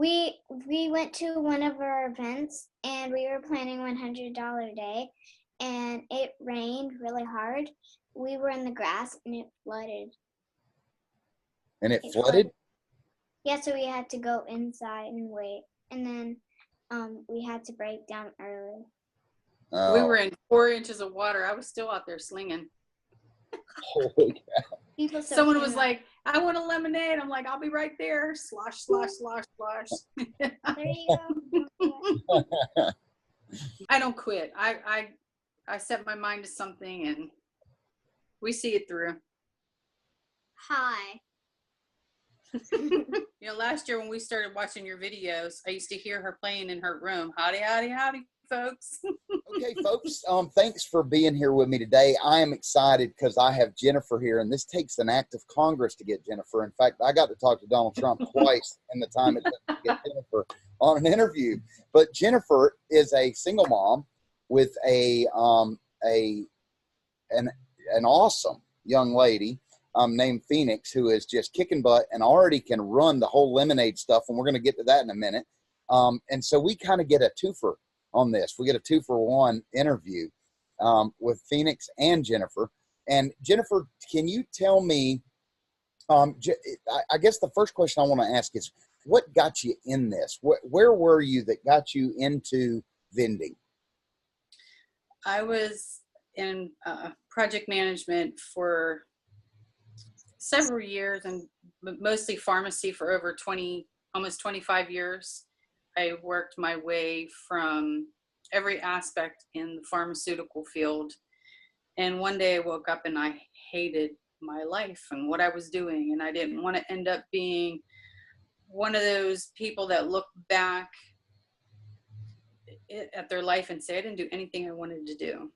we went to one of our events and we were planning $100 day, and it rained really hard. We were in the grass and it flooded. And it It flooded? Yeah, so we had to go inside and wait, and then we had to break down early. We were in 4 inches of water. I was still out there slinging. Holy People Someone was like, I want a lemonade. I'm like, I'll be right there. Slosh, slosh, slosh, slosh. There you go. I don't quit. I set my mind to something and we see it through. Hi. Last year when we started watching your videos, I used to hear her playing in her room. Howdy, howdy, howdy, folks. Okay, folks, thanks for being here with me today. I am excited because I have Jennifer here, and this takes an act of Congress to get Jennifer. In fact, I got to talk to Donald Trump twice in the time it took to get Jennifer on an interview. But Jennifer is a single mom with an awesome young lady named Phoenix, who is just kicking butt and already can run the whole lemonade stuff, and we're going to get to that in a minute. And so we kind of get a twofer on this. We get a 2-for-1 interview with Phoenix and Jennifer. And Jennifer, can you tell me, I guess the first question I want to ask is, what got you in this? Where were you that got you into vending? I was in project management for several years, and mostly pharmacy for over almost 25 years. I worked my way from every aspect in the pharmaceutical field. And one day I woke up and I hated my life and what I was doing. And I didn't want to end up being one of those people that look back at their life and say, I didn't do anything I wanted to do.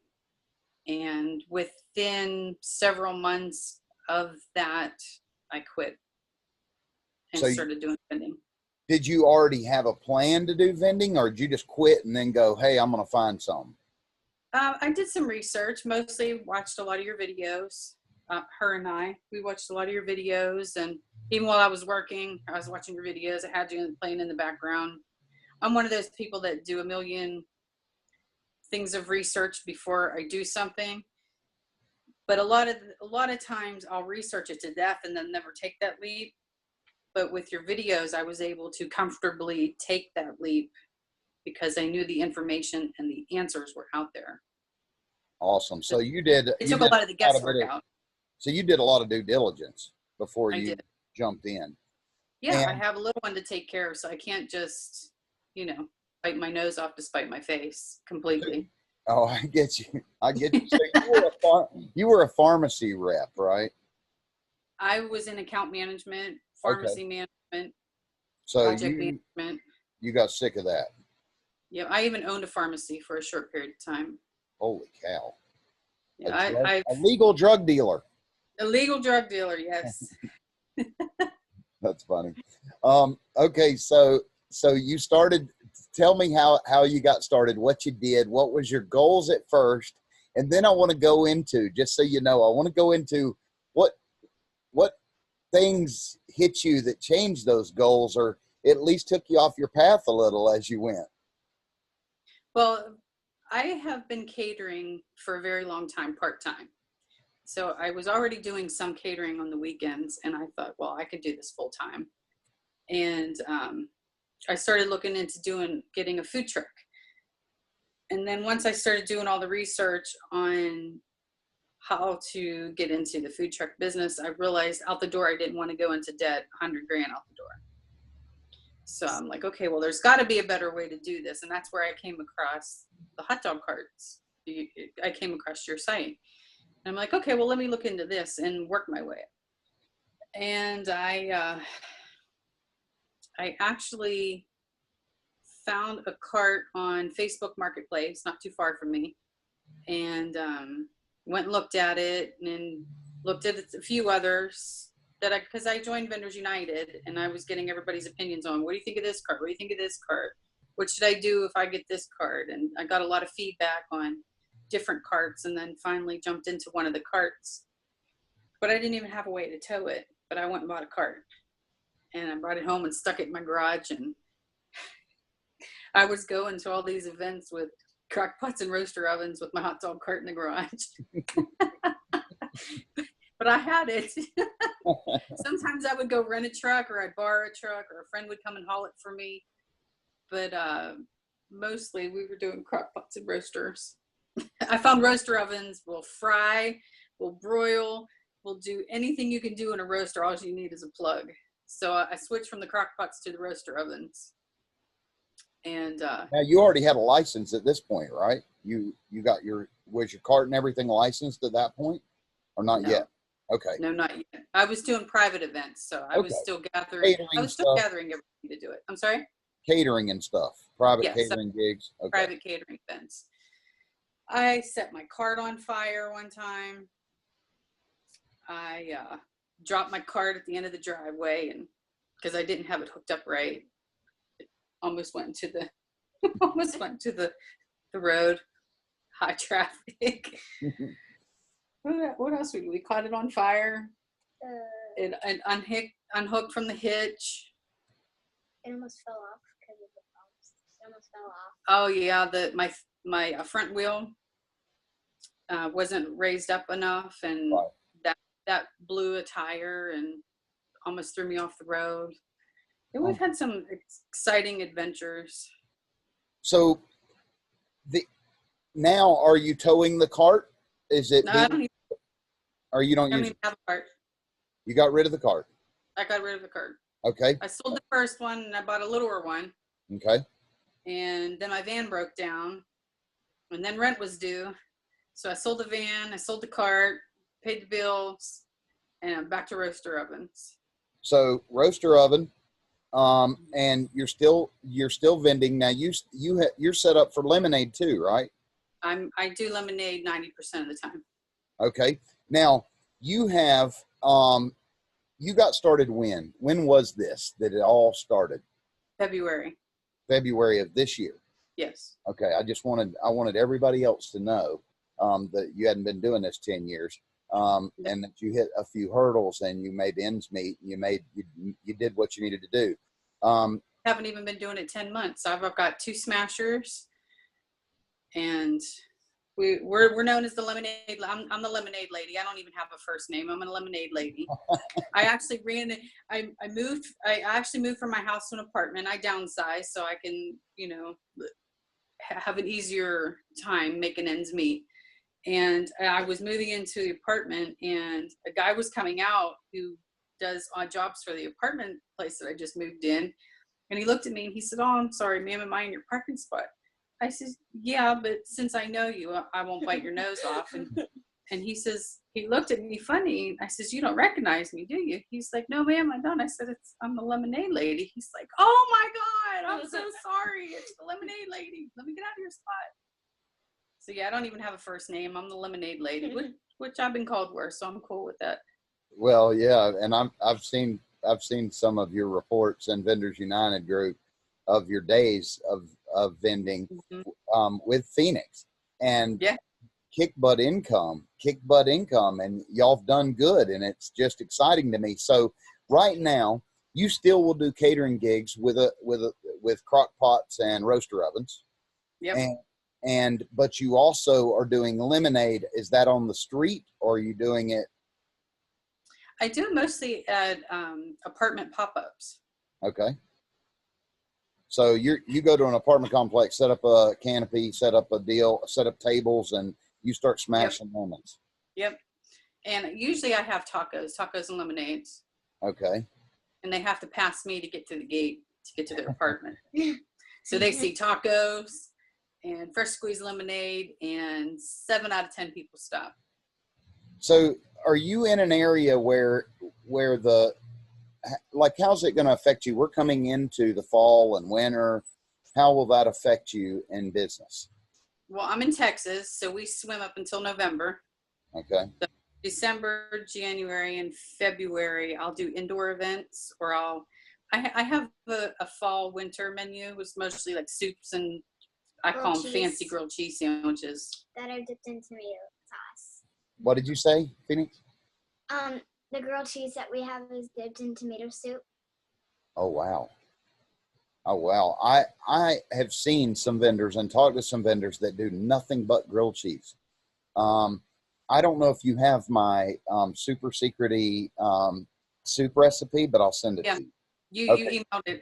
And within several months of that, I quit and started doing vending. Did you already have a plan to do vending, or did you just quit and then go, hey, I'm going to find some? I did some research, mostly watched a lot of your videos. Her and we watched a lot of your videos, and even while I was working, I was watching your videos. I had you playing in the background. I'm one of those people that do a million things of research before I do something. But a lot of times I'll research it to death and then never take that leap. But with your videos, I was able to comfortably take that leap because I knew the information and the answers were out there. Awesome. So you did. It took a lot of the guesswork out. So you did a lot of due diligence before you jumped in. Yeah, I have a little one to take care of, so I can't just, bite my nose off to spite my face completely. Oh, I get you. So you were a pharmacy rep, right? I was in account management, pharmacy management, project management. You got sick of that. Yeah, I even owned a pharmacy for a short period of time. Holy cow. Yeah, a legal drug dealer. A legal drug dealer, yes. That's funny. Okay, so you started, tell me how you got started, what you did, what was your goals at first, and then I want to go into, just so you know, I want to go into what things hit you that changed those goals, or at least took you off your path a little as you went. Well, I have been catering for a very long time, part-time. So I was already doing some catering on the weekends, and I thought, well, I could do this full-time. And I started looking into getting a food truck. And then once I started doing all the research on how to get into the food truck business, I realized out the door I didn't want to go into debt, $100,000 out the door. So I'm like, okay, well, there's got to be a better way to do this. And that's where I came across the hot dog carts. I came across your site. And I'm like, okay, well, let me look into this and work my way. And I actually found a cart on Facebook Marketplace, not too far from me, and went and looked at it and looked at a few others because I joined Vendors United, and I was getting everybody's opinions on, what do you think of this cart? What do you think of this cart? What should I do if I get this cart? And I got a lot of feedback on different carts, and then finally jumped into one of the carts. But I didn't even have a way to tow it, but I went and bought a cart. And I brought it home and stuck it in my garage and I was going to all these events with crock pots and roaster ovens with my hot dog cart in the garage. But I had it. Sometimes I would go rent a truck, or I'd borrow a truck, or a friend would come and haul it for me. But mostly we were doing crock pots and roasters. I found roaster ovens will fry, will broil, will do anything you can do in a roaster. All you need is a plug. So I switched from the crock pots to the roaster ovens. And Now you already had a license at this point, right? You got was your cart and everything licensed at that point, or not No. yet? Okay. No, not yet. I was doing private events, so I was still gathering. Catering I was still stuff. gathering everything to do it. I'm sorry. Catering and stuff, private Yes, catering gigs. Okay. private catering events. I set my cart on fire one time. I dropped my cart at the end of the driveway, and because I didn't have it hooked up right, it almost went into the road. High traffic. What else we do? We caught it on fire. It unhooked from the hitch. It almost fell off because of the pumps. It almost fell off. Oh yeah, my front wheel wasn't raised up enough, and Right. that blew a tire and almost threw me off the road. And we've had some exciting adventures. So now are you towing the cart? Is it No, I don't or you don't use even have a cart. You got rid of the cart? I got rid of the cart. Okay. I sold the first one and I bought a littler one. Okay. And then my van broke down, and then rent was due. So I sold the van, I sold the cart, paid the bills, and I'm back to roaster ovens. So roaster oven, and you're still vending now. You're set up for lemonade too, right? I do lemonade 90% of the time. Okay. Now you have you got started when? When was this that it all started? February. February of this year. Yes. Okay. I wanted everybody else to know that you hadn't been doing this 10 years. And that you hit a few hurdles and you made ends meet. You did what you needed to do. Haven't even been doing it 10 months. I've got 2 smashers, and we're known as the lemonade. I'm the lemonade lady. I don't even have a first name. I'm a lemonade lady. I actually moved from my house to an apartment. I downsized so I can, have an easier time making ends meet. And I was moving into the apartment, and a guy was coming out who does odd jobs for the apartment place that I just moved in. And he looked at me and he said, "Oh, I'm sorry, ma'am, am I in your parking spot?" I said, "Yeah, but since I know you, I won't bite your nose off." And he says, he looked at me funny. I says, "You don't recognize me, do you?" He's like, "No, ma'am, I don't." I said, "I'm the lemonade lady." He's like, "Oh my God, I'm so sorry. It's the lemonade lady. Let me get out of your spot." So yeah, I don't even have a first name. I'm the lemonade lady, which I've been called worse, so I'm cool with that. Well, yeah, and I've seen some of your reports and Vendors United group of your days of vending with Phoenix, and kick butt income, and y'all have done good, and it's just exciting to me. So right now, you still will do catering gigs with crock pots and roaster ovens. Yep. But you also are doing lemonade. Is that on the street, or are you doing it? I do mostly at apartment pop-ups. Okay. So you go to an apartment complex, set up a canopy, set up a deal, set up tables, and you start smashing lemons. Yep. And usually I have tacos and lemonades. Okay. And they have to pass me to get to the gate to get to their apartment. So they see tacos and fresh squeezed lemonade, and 7 out of 10 people stop. So are you in an area where how's it going to affect you? We're coming into the fall and winter. How will that affect you in business? Well, I'm in Texas, so we swim up until November. Okay. So December, January, and February, I'll do indoor events, or I have a fall winter menu with mostly like soups and I call them fancy grilled cheese sandwiches that are dipped in tomato sauce. What did you say, Phoenix? The grilled cheese that we have is dipped in tomato soup. Oh, wow. Oh wow. I have seen some vendors and talked to some vendors that do nothing but grilled cheese. Um, I don't know if you have my super secrety soup recipe, but I'll send it Yeah, to you. you Okay. emailed it.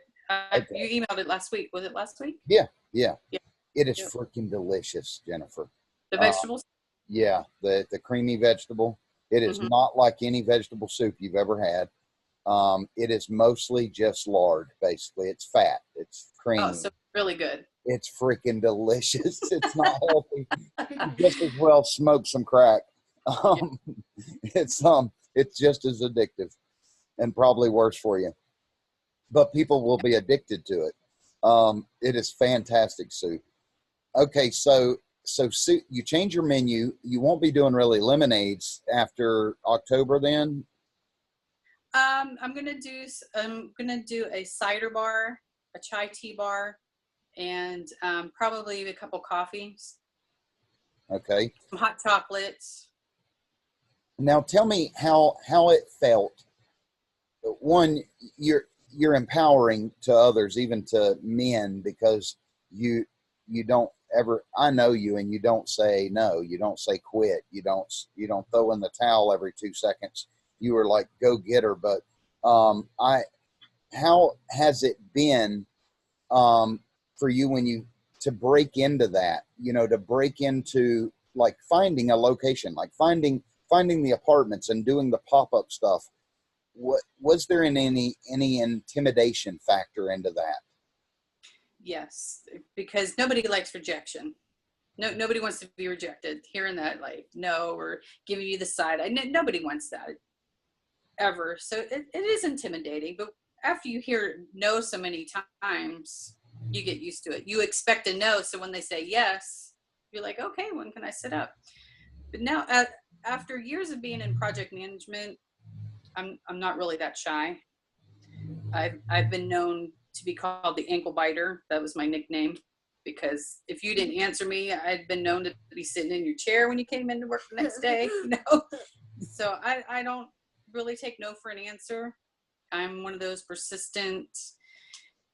Okay. You emailed it last week. Was it last week? Yeah. Yeah. Yeah. It is Yep. freaking delicious, Jennifer. The Uh, vegetables. yeah. The creamy vegetable. It is Hmm. not like any vegetable soup you've ever had. It is mostly just lard, basically. It's fat. It's Oh, creamy. so really good. It's freaking delicious. It's not healthy. You just as well smoke some crack. Yeah. Um, it's just as addictive and probably worse for you. But people will be addicted to it. It is fantastic soup. Okay, so soup, you change your menu. You won't be doing really lemonades after October then. I'm gonna do a cider bar, a chai tea bar, and probably a couple coffees, Okay. some hot chocolates. Now tell me how it felt. One, you're empowering to others, even to men, because you you don't ever. I know you, and you don't say no. You don't say quit. You don't throw in the towel every 2 seconds. You were like go getter. But I how has it been for you when you to break into that? To break into like finding a location, like finding the apartments and doing the pop up stuff. What was there any intimidation factor into that? Yes, because nobody likes rejection. No, nobody wants to be rejected. Hearing that, like no, or giving you the side. Nobody wants that ever. So it is intimidating. But after you hear no so many times, you get used to it. You expect a no, so when they say yes, you're like, okay, when can I sit up? But now, after years of being in project management, I'm not really that shy. I've been known to be called the ankle biter. That was my nickname because if you didn't answer me, I'd been known to be sitting in your chair when you came into work the next day. So I don't really take no for an answer. I'm one of those persistent.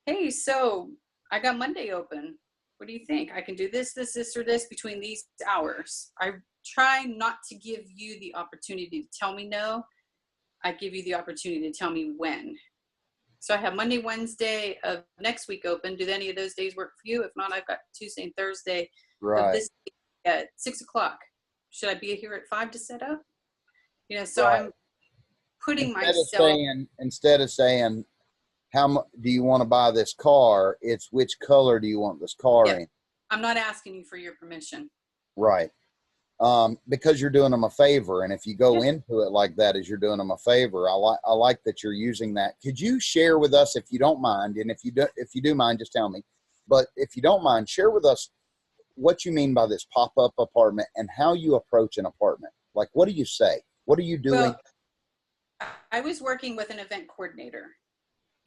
Hey, so I got Monday open. What do you think? I can do this, or this between these hours. I try not to give you the opportunity to tell me no. I give you the opportunity to tell me when. So I have Monday, Wednesday of next week open. Do any of those days work for you? If not, I've got Tuesday and Thursday of Right, this week at 6 o'clock. Should I be here at 5 to set up? So right. I'm putting Instead of myself. saying how much do you want to buy this car, it's which color do you want this car Yeah, in? I'm not asking you for your permission. Right. Because you're doing them a favor, and if you go Yeah. into it like that as you're doing them a favor, I like that you're using that. Could you share with us, if you don't mind, and if you do mind, just tell me. But if you don't mind, share with us what you mean by this pop-up apartment and how you approach an apartment. Like, what do you say? What are you doing? Well, I was working with an event coordinator,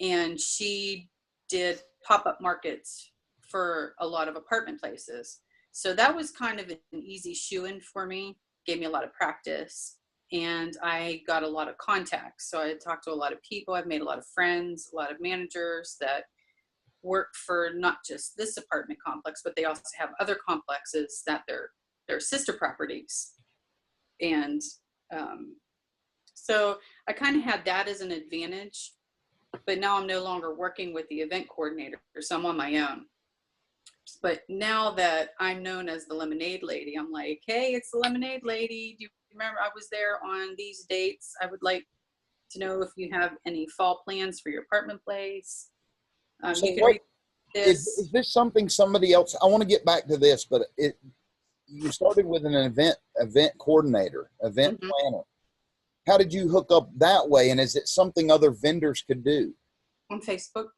and she did pop-up markets for a lot of apartment places. So that was kind of an easy shoe-in for me, gave me a lot of practice, and I got a lot of contacts. So I talked to a lot of people. I've made a lot of friends, a lot of managers that work for not just this apartment complex, but they also have other complexes that they're sister properties. And um, so I kind of had that as an advantage, but now I'm no longer working with the event coordinator, so I'm on my own. But now that I'm known as the lemonade lady, I'm like, hey, it's the lemonade lady. Do you remember I was there on these dates? I would like to know if you have any fall plans for your apartment place. So You can what read is this. this something somebody else? I want to get back to this, but you started with an event coordinator, event Mhm. planner. How did you hook up that way? And is it something other vendors could do On Facebook.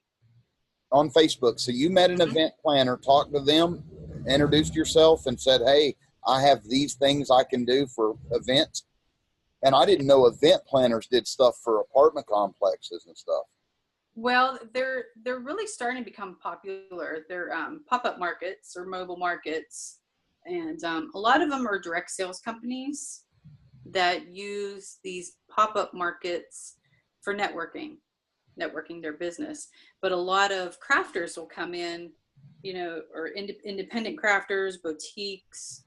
on Facebook? So you met an Mhm. event planner, talked to them, introduced yourself, and said, "Hey, I have these things I can do for events." And I didn't know event planners did stuff for apartment complexes and stuff. Well, they're really starting to become popular. They're pop-up markets or mobile markets, and a lot of them are direct sales companies that use these pop-up markets for networking. networking their business. But a lot of crafters will come in, you know, or independent crafters, boutiques,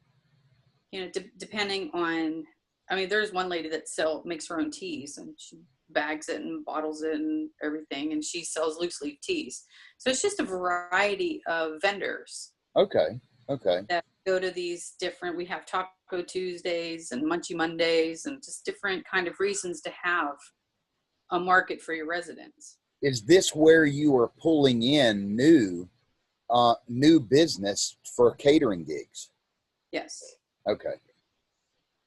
you know, depending on, I mean, there's one lady that makes her own teas, and she bags it and bottles it and everything, and she sells loose leaf teas. So it's just a variety of vendors. Okay. That go to these different, we have Taco Tuesdays and Munchie Mondays, and just different kind of reasons to have a market for your residents. Is this where you are pulling in new business for catering gigs? Yes. Okay.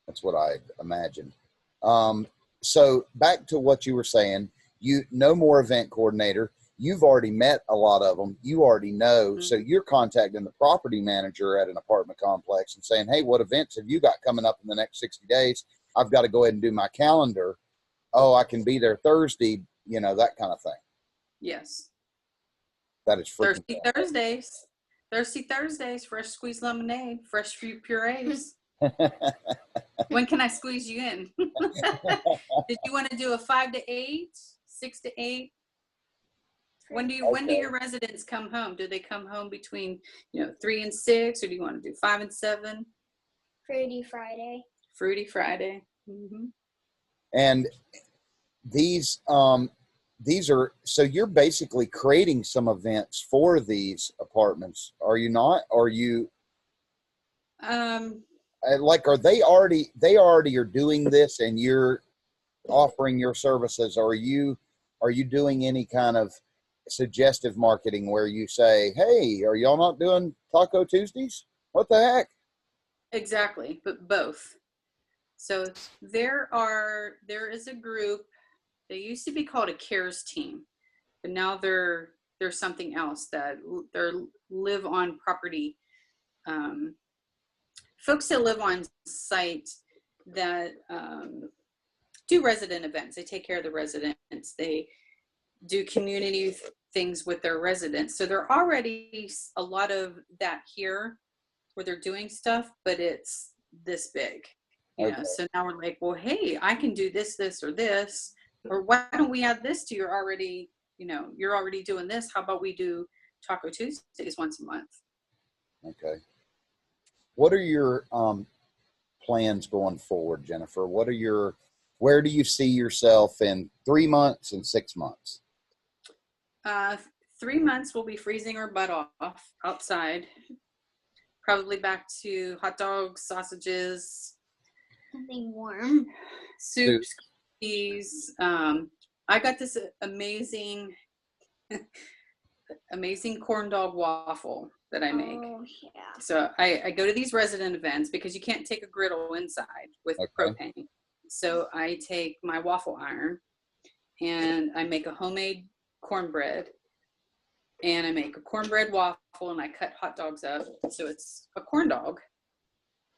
That's what I imagined. So back to what you were saying, no more event coordinator. You've already met a lot of them. You already know. Mm-hmm. So you're contacting the property manager at an apartment complex and saying, hey, what events have you got coming up in the next 60 days? I've got to go ahead and do my calendar. Oh, I can be there Thursday, you know, that kind of thing. Yes. That is freaking Thirsty Thursdays. Thirsty Thursdays, fresh squeezed lemonade, fresh fruit purees. When can I squeeze you in? Did you want to do a 5 to 8, 6 to 8? When do your residents come home? Do they come home between, you know, 3 and 6, or do you want to do 5 and 7? Fruity Friday. Fruity Friday. Mm-hmm. And these are, so you're basically creating some events for these apartments, are you not? Are you like, are they already are doing this and you're offering your services? Are you doing any kind of suggestive marketing where you say, hey, are y'all not doing Taco Tuesdays? What the heck? Exactly, but both. So there is a group. They used to be called a CARES team, but now they're something else, that they're live on property, folks that live on site that do resident events. They take care of the residents. They do community things with their residents. So there are already a lot of that here where they're doing stuff, but it's this big. You know, so now we're like, well, hey, I can do this, or this, or why don't we add this to your already, you know, you're already doing this. How about we do Taco Tuesdays once a month? Okay. What are your plans going forward, Jennifer? Where do you see yourself in 3 months and 6 months? 3 months we'll be freezing our butt off outside. Probably back to hot dogs, sausages, Something warm. soups, cookies. I got this amazing corn dog waffle that I make. Oh, yeah. So I go to these resident events because you can't take a griddle inside with propane. So I take my waffle iron and I make a homemade cornbread, and I make a cornbread waffle, and I cut hot dogs up. So it's a corn dog,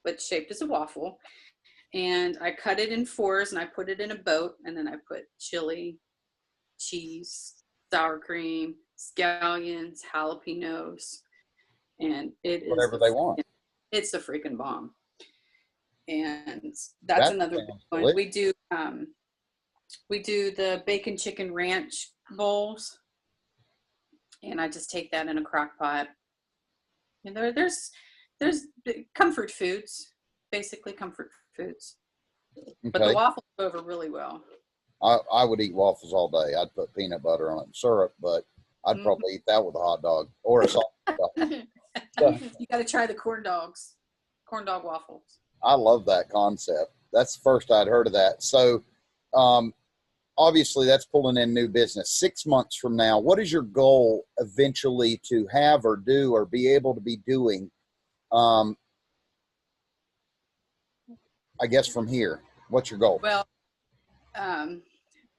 but shaped as a waffle. And I cut it in 4s and I put it in a boat, and then I put chili, cheese, sour cream, scallions, jalapenos, and it is whatever they want. It's a freaking bomb. And that's another one. We do the bacon chicken ranch bowls, and I just take that in a crock pot. And there's comfort foods, basically comfort foods. Okay. But the waffles go over really well. I would eat waffles all day. I'd put peanut butter on it and syrup, but I'd probably eat that with a hot dog or a salt dog. You got to try the corn dog waffles. I love that concept. That's the first I'd heard of that. So obviously that's pulling in new business. 6 months from now, what is your goal eventually to have or do or be able to be doing? I guess from here, what's your goal? Well,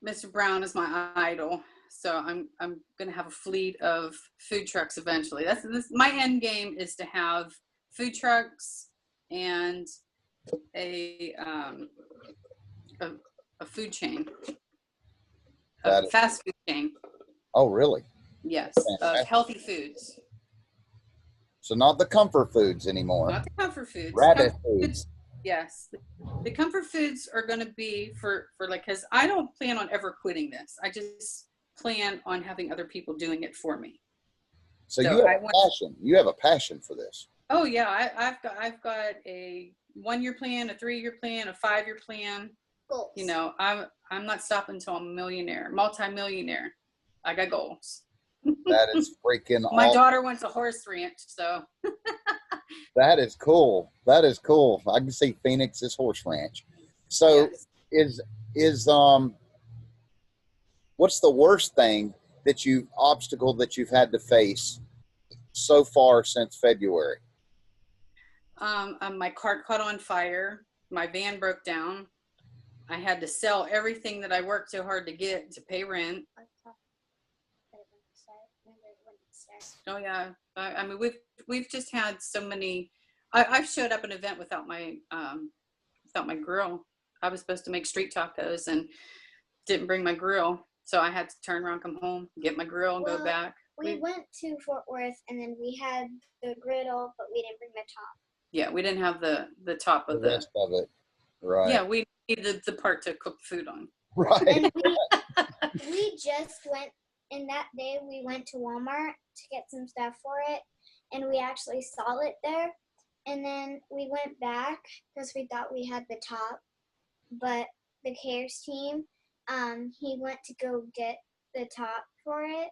Mr. Brown is my idol. So I'm going to have a fleet of food trucks eventually. My end game is to have food trucks and a food chain, a fast food chain. Oh, really? Yes, of healthy foods. So not the comfort foods anymore. Not the comfort foods. Rabbit foods. Yes, the comfort foods are going to be for like, because I don't plan on ever quitting this. plan on having other people doing it for me. So So you have I a went- passion. You have a passion for this. Oh yeah, I've got a 1-year plan, a 3-year plan, a 5-year plan. Goals. You know, I'm not stopping until I'm a millionaire, multi-millionaire. I got goals. That is freaking My awesome. daughter wants a horse ranch, so That is cool. That is cool. I can see Phoenix's horse ranch. So yes. is what's the worst thing obstacle that you've had to face so far since February? My cart caught on fire. My van broke down. I had to sell everything that I worked so hard to get to pay rent. Oh yeah, I mean we've just had so many. I've showed up an event without my grill. I was supposed to make street tacos and didn't bring my grill, so I had to turn around, come home, get my grill, and go Well, back. We went to Fort Worth, and then we had the griddle, but we didn't bring the top. Yeah, we didn't have the top of The rest of it, right? Yeah, we needed the part to cook food on. Right. And we just went, and that day we went to Walmart to get some stuff for it, and we actually saw it there. And then we went back because we thought we had the top, but the CARES team, he went to go get the top for it,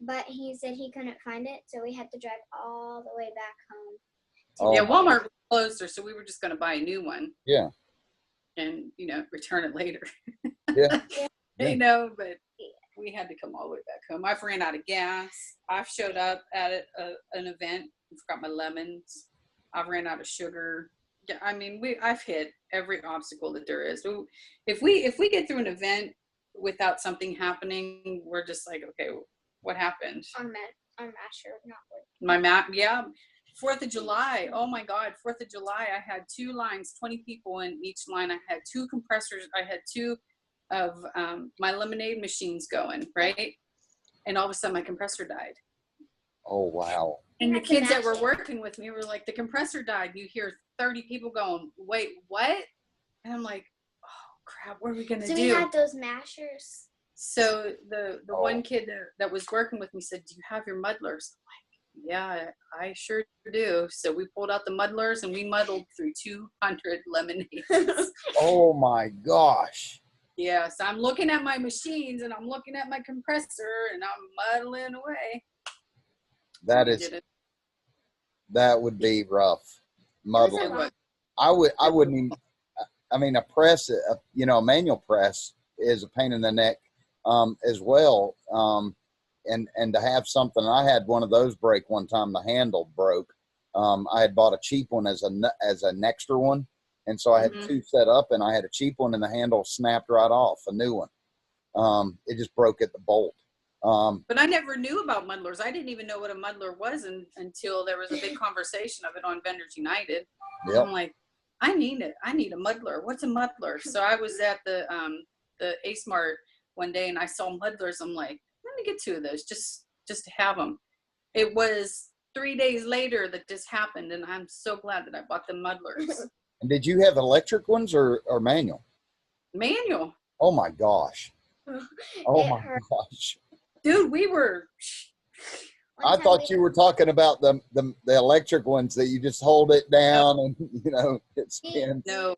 but he said he couldn't find it, so we had to drive all the way back home. Oh, Yeah, Walmart was closed, so we were just going to buy a new one. Yeah. And return it later. Yeah. You know, but we had to come all the way back home. I've ran out of gas. I've showed up at an event and forgot my lemons. I've ran out of sugar. Yeah, I mean, I've hit every obstacle that there is. If we get through an event without something happening, we're just like, okay, what happened? Our masher not working. My map, yeah. 4th of July. Oh my God, 4th of July. I had 2 lines, 20 people in each line. I had 2 compressors. I had 2 of my lemonade machines going, right? And all of a sudden my compressor died. Oh, wow. And the That's a kids that were masher. working with me were like, the compressor died. You hear 30 people going, wait, what? And I'm like, oh crap, what are we gonna So do? we had those mashers. So the Oh. one kid that was working with me said, do you have your muddlers? I'm like, yeah, I sure do. So we pulled out the muddlers and we muddled through 200 lemonades. Oh my gosh. Yeah, so I'm looking at my machines and I'm looking at my compressor and I'm muddling away. That We is did it. that would be rough. Muddling. It was. I wouldn't even, I mean, a manual press is a pain in the neck as well. And to have something, I had one of those break one time, the handle broke. I had bought a cheap one as an extra one. And so I had 2 set up, and I had a cheap one and the handle snapped right off, a new one. It just broke at the bolt. But I never knew about muddlers. I didn't even know what a muddler was until there was a big conversation of it on Vendors United. Yep. I'm like, I need a muddler. What's a muddler? So I was at the Ace Mart one day and I saw muddlers. I'm like, let me get 2 of those just to have them. It was 3 days later that this happened, and I'm so glad that I bought the muddlers. And did you have electric ones or manual? Manual. Oh my gosh. Oh It my hurt. gosh. Dude, we were One I time thought we- you were talking about the electric ones that you just hold it down and it spins. no.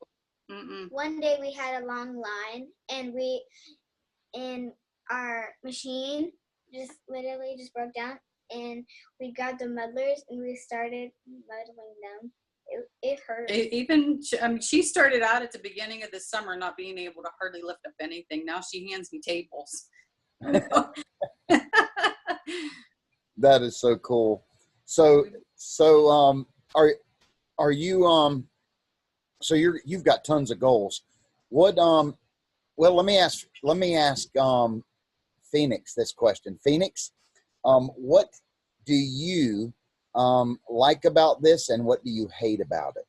Mm-mm. One day we had a long line, and our machine just literally just broke down, and we grabbed the muddlers and we started muddling them. It hurt. She started out at the beginning of the summer not being able to hardly lift up anything. Now she hands me tables. That is so cool. So are you so you've got tons of goals. What well, let me ask Phoenix this question. Phoenix, what do you like about this, and what do you hate about it?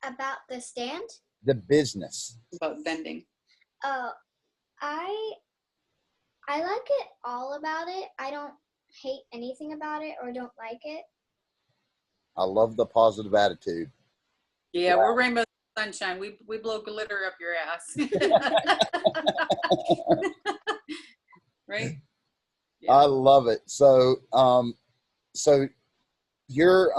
About the stand? The business. About vending. Oh, I like it all about it. I don't hate anything about it or don't like it. I love the positive attitude. Yeah, Wow. we're Rainbow Sunshine. We blow glitter up your ass. right? I love it. So, so you're,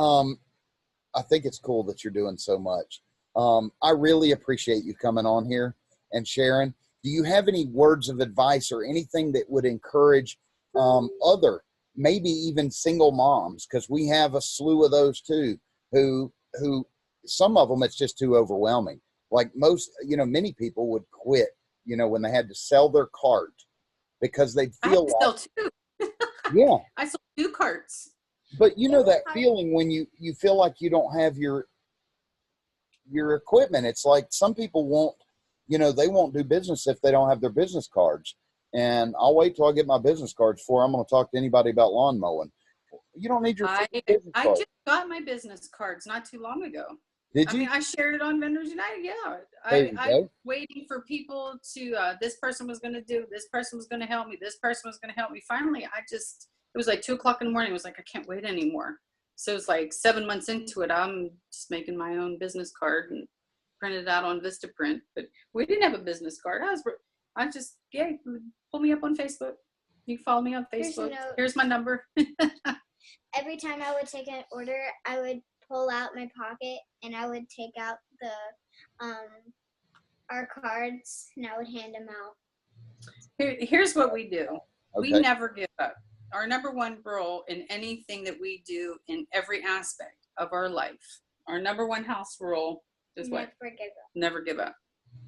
I think it's cool that you're doing so much. I really appreciate you coming on here and sharing. Do you have any words of advice or anything that would encourage other, maybe even single moms? Because we have a slew of those too, who some of them it's just too overwhelming. Like most, many people would quit, when they had to sell their cart because they I feel still like, too. yeah. I sold 2 carts. But that feeling when you feel like you don't have your equipment. It's like some people won't, they won't do business if they don't have their business cards. And I'll wait till I get my business cards before I'm going to talk to anybody about lawn mowing. You don't need your business I card. just got my business cards not too long ago. Did you? I mean, I shared it on Vendors United. Yeah, There you I go. waiting for people to. This person was going to do. This person was going to help me. This person was going to help me. Finally, it was like 2:00 in the morning. I was like, I can't wait anymore. So it's like 7 months into it. I'm just making my own business card and printed it out on Vistaprint. But we didn't have a business card. Pull me up on Facebook. You can follow me on Facebook. Here's my number. Every time I would take an order, I would pull out my pocket and I would take out our cards and I would hand them out. Here's what we do. Okay. We never give up. Our number one rule in anything that we do in every aspect of our life, our number one house rule is what? Never give up. Never give up.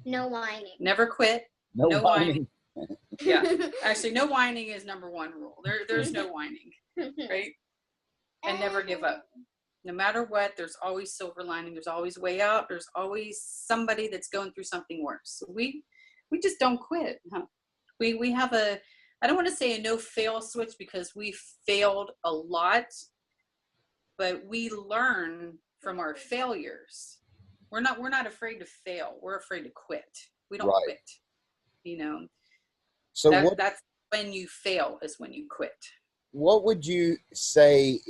No whining. Never quit. No whining. Yeah. Actually, no whining is number one rule. There's no whining, right? And never give up. No matter what, there's always silver lining. There's always a way out. There's always somebody that's going through something worse. So we just don't quit. Huh? We have I don't want to say a no fail switch because we failed a lot, but we learn from our failures. We're not afraid to fail. We're afraid to quit. We don't quit. So that's when you fail is when you quit. What would you say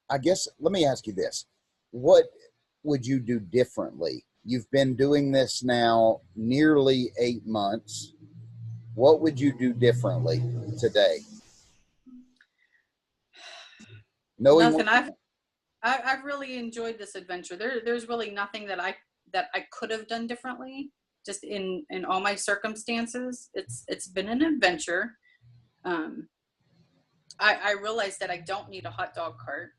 I guess, let me ask you this. What would you do differently? You've been doing this now nearly 8 months. What would you do differently today? Nothing. I've really enjoyed this adventure. There's really nothing that I could have done differently. Just in all my circumstances, it's been an adventure. I realized that I don't need a hot dog cart.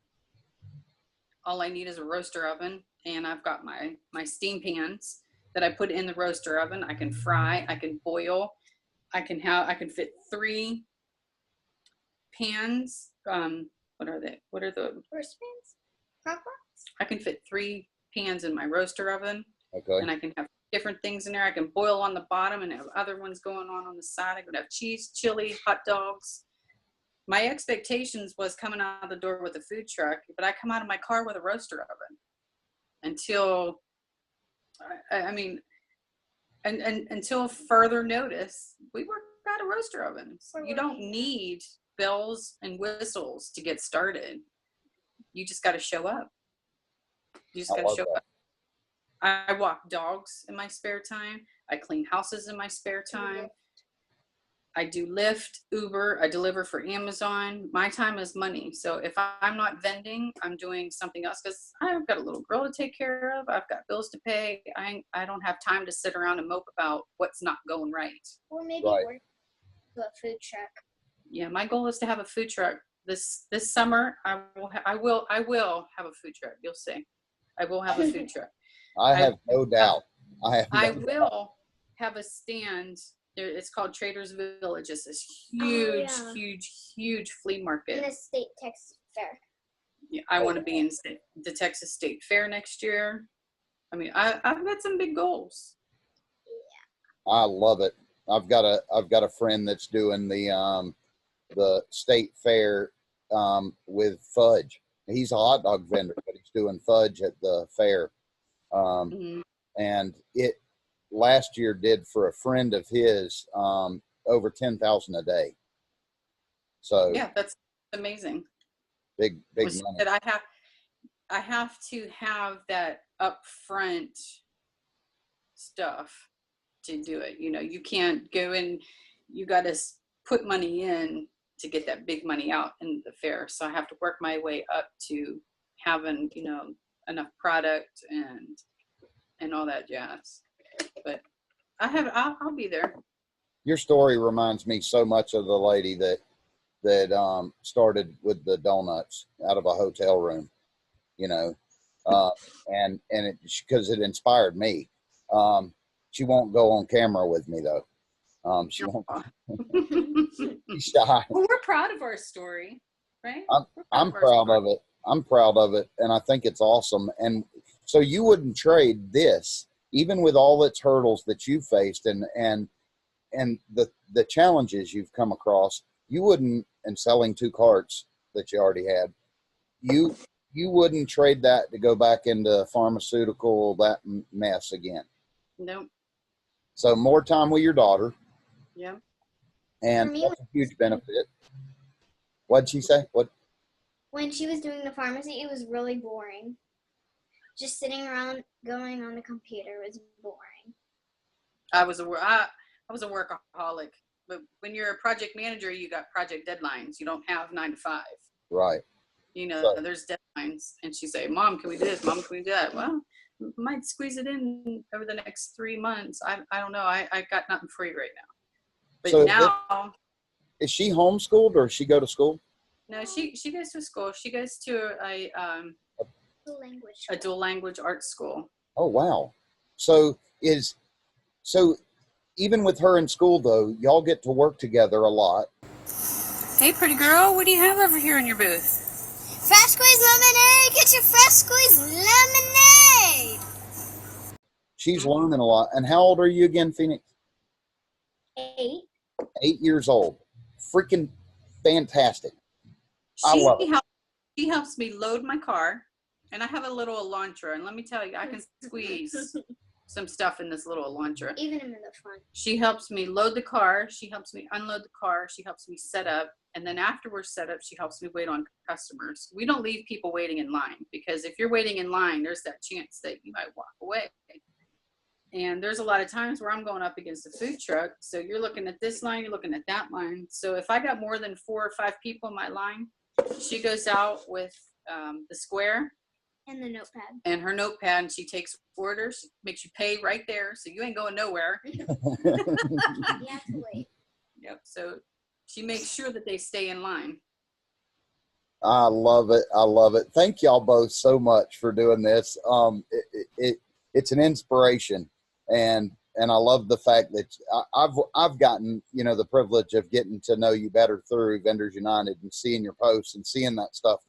All I need is a roaster oven, and I've got my steam pans that I put in the roaster oven. I can fry, I can boil, I can fit 3 pans. What are they? What are the roast pans? Crock pots? I can fit 3 pans in my roaster oven. Okay. And I can have different things in there. I can boil on the bottom and have other ones going on the side. I could have cheese, chili, hot dogs. My expectations was coming out the door with a food truck, but I come out of my car with a roaster oven until, until further notice, we got a roaster oven. You don't need bells and whistles to get started. You just got to show up. You just got to show up. I walk dogs in my spare time. I clean houses in my spare time. I do Lyft, Uber. I deliver for Amazon. My time is money. So if I'm not vending, I'm doing something else because I've got a little girl to take care of. I've got bills to pay. I don't have time to sit around and mope about what's not going right. Or maybe work to a food truck. Yeah, my goal is to have a food truck this summer. I will have a food truck. You'll see. I will have a food truck. I have no doubt. I will have a stand. It's called Traders Village. It's this huge flea market. In the state Texas Fair. Yeah, I want to be in the Texas State Fair next year. I mean, I've got some big goals. Yeah. I love it. I've got a friend that's doing the state fair with fudge. He's a hot dog vendor, but he's doing fudge at the fair. And it last year did for a friend of his over 10,000 a day. So yeah, that's amazing. Big money. That I have to have that upfront stuff to do it. You know, you can't go in, you got to put money in to get that big money out in the fair. So I have to work my way up to having, you know, enough product and all that jazz. But I'll be there. Your story reminds me so much of the lady that started with the donuts out of a hotel room, you know, and it, because it inspired me. She won't go on camera with me though. She won't. She's shy. Well, we're proud of our story, right? I'm proud of it. I'm proud of it, and I think it's awesome. And so you wouldn't trade this, even with all its hurdles that you faced, and the challenges you've come across. You wouldn't, and selling 2 carts that you already had, you wouldn't trade that to go back into pharmaceutical, that mess again. Nope. So more time with your daughter. Yeah. And For me, that's a huge benefit. What'd she say? What? when she was doing the pharmacy, it was really boring. Just sitting around going on the computer was boring. I was a workaholic, but when you're a project manager, you got project deadlines. You don't have 9 to 5. Right. You know, Right. there's deadlines. And she'd say, Mom, can we do this? Mom, can we do that? Well, might squeeze it in over the next 3 months. I don't know. I got nothing for you right now. But So now, is she homeschooled or does she go to school? no, she goes to school. She goes to The language. a dual language art school. Oh wow. So even with her in school though, y'all get to work together a lot. Hey, pretty girl, what do you have over here in your booth? Fresh squeezed lemonade. Get your fresh squeezed lemonade. She's learning a lot. And how old are you again, Phoenix? 8. 8 years old. Freaking fantastic. I love it. She helps me load my car, and I have a little Elantra, and let me tell you, I can squeeze some stuff in this little Elantra. Even in the front. She helps me load the car. She helps me unload the car. She helps me set up. And then after we're set up, she helps me wait on customers. We don't leave people waiting in line, because if you're waiting in line, there's that chance that you might walk away. And there's a lot of times where I'm going up against a food truck. So you're looking at this line, you're looking at that line. So if I got more than 4 or 5 people in my line, she goes out with the square And the notepad. and her notepad, and she takes orders, makes you pay right there. So you ain't going nowhere. You have to wait. Yep. So she makes sure that they stay in line. I love it. I love it. Thank y'all both so much for doing this. It's an inspiration, and I love the fact that I've gotten, you know, the privilege of getting to know you better through Vendors United and seeing your posts and seeing that stuff.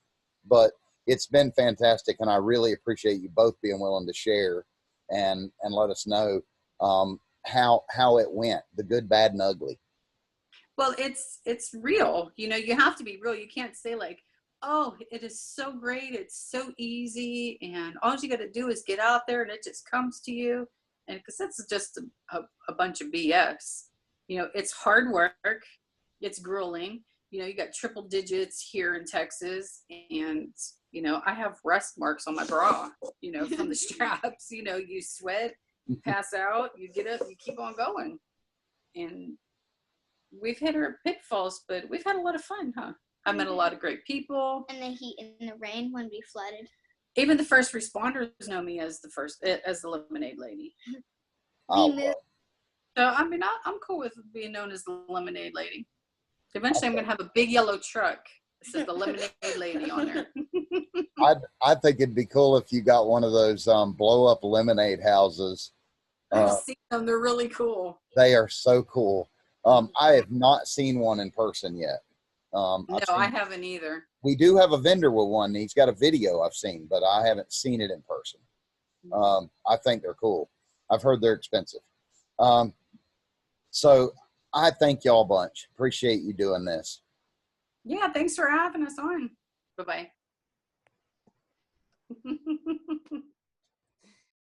But it's been fantastic, and I really appreciate you both being willing to share and let us know how it went, the good, bad, and ugly. Well, it's real. You know, you have to be real. You can't say like, oh, it is so great, it's so easy, and all you got to do is get out there and it just comes to you. And because that's just a bunch of BS. You know, it's hard work, it's grueling. You know, you got triple digits here in Texas, and you know, I have rust marks on my bra, you know, from the straps. You know, you sweat, you pass out, you get up, you keep on going. And we've hit our pitfalls, but we've had a lot of fun, huh? I met a lot of great people. And the heat and the rain when we flooded. Even the first responders know me as the lemonade lady. Oh, moved. So I mean, I'm cool with being known as the lemonade lady. Eventually, I'm gonna have a big yellow truck that says the lemonade lady on there. I think it'd be cool if you got one of those blow up lemonade houses. I've seen them; they're really cool. They are so cool. I have not seen one in person yet. No, I haven't either. We do have a vendor with one. He's got a video I've seen, but I haven't seen it in person. I think they're cool. I've heard they're expensive. So I thank y'all a bunch. Appreciate you doing this. Yeah, thanks for having us on. Bye-bye.